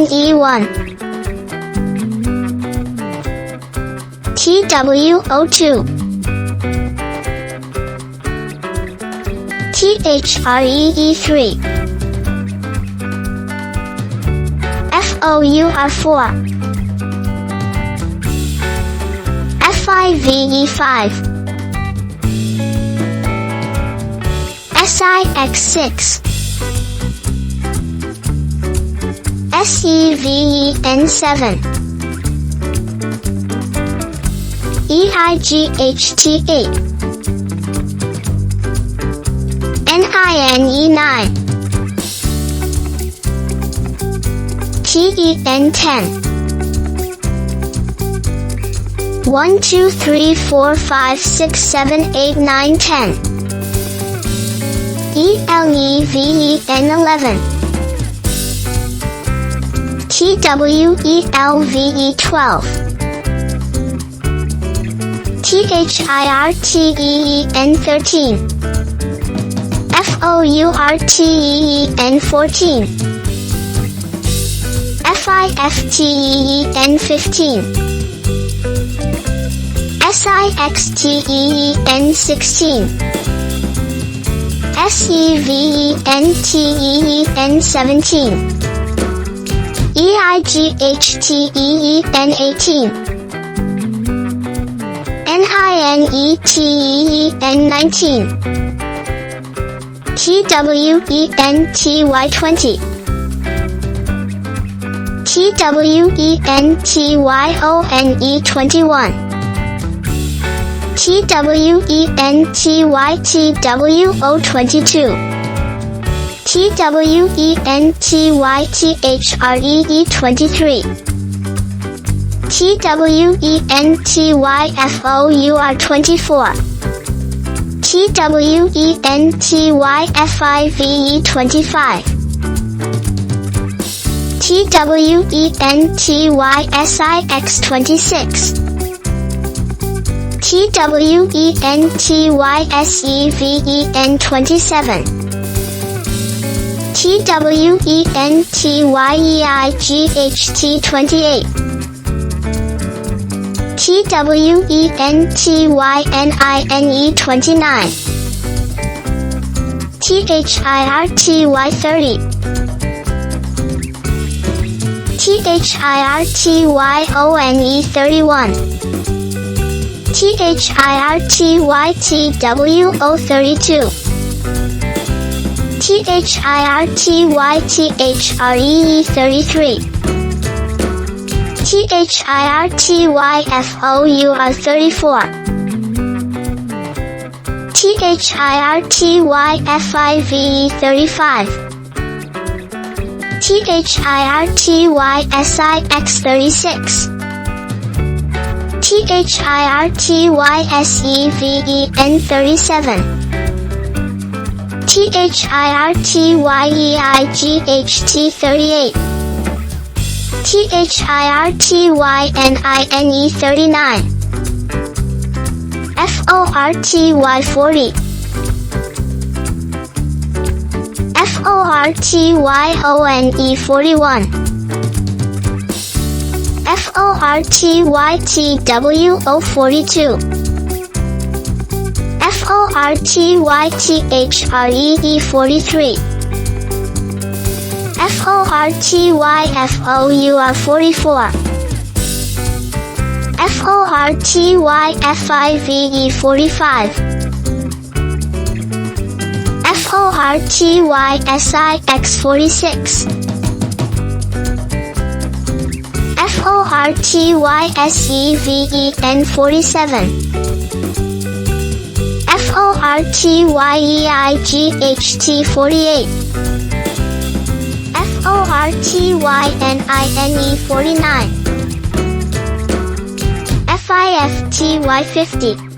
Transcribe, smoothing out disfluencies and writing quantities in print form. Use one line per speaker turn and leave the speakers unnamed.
TWONE TWO2 THREE3 FOUR4 FIVE5 SIX6 SEVEN7 EIGHT8 NINE9 TEN10 1 2 3 4 5 6 7 8 9 10 ELEVEN11 TWELVE12 THIRTEN13 FOURTEN14 FIFTEN15 SIXTEN16 SEVENTEN17 EIGHTEN18 NINETEN19 TWENTY20 TWENTYONE21 TWENTYTWO22 TWENTYTHREE23 TWENTYFOUR24 TWENTYFIVE25 TWENTYSIX26 TWENTYSEVEN27 TWENTYEIGHT28 TWENTYNINE29 THIRTY30 THIRTYONE31 THIRTYTWO32 THIRTYTHREE33 THIRTYFOUR34 THIRTYFIVE35 THIRTYSIX36 THIRTYSEVEN37 THIRTYEIGHT38 THIRTYNINE39 FORTY40 FORTYONE41 FORTYTWO42 FORTYTHREE43 FORTYFOUR44 FORTYFIVE45 FORTYSIX46 FORTYSEVEN47 FORTYEIGHT48 FORTYNINE49 FIFTY50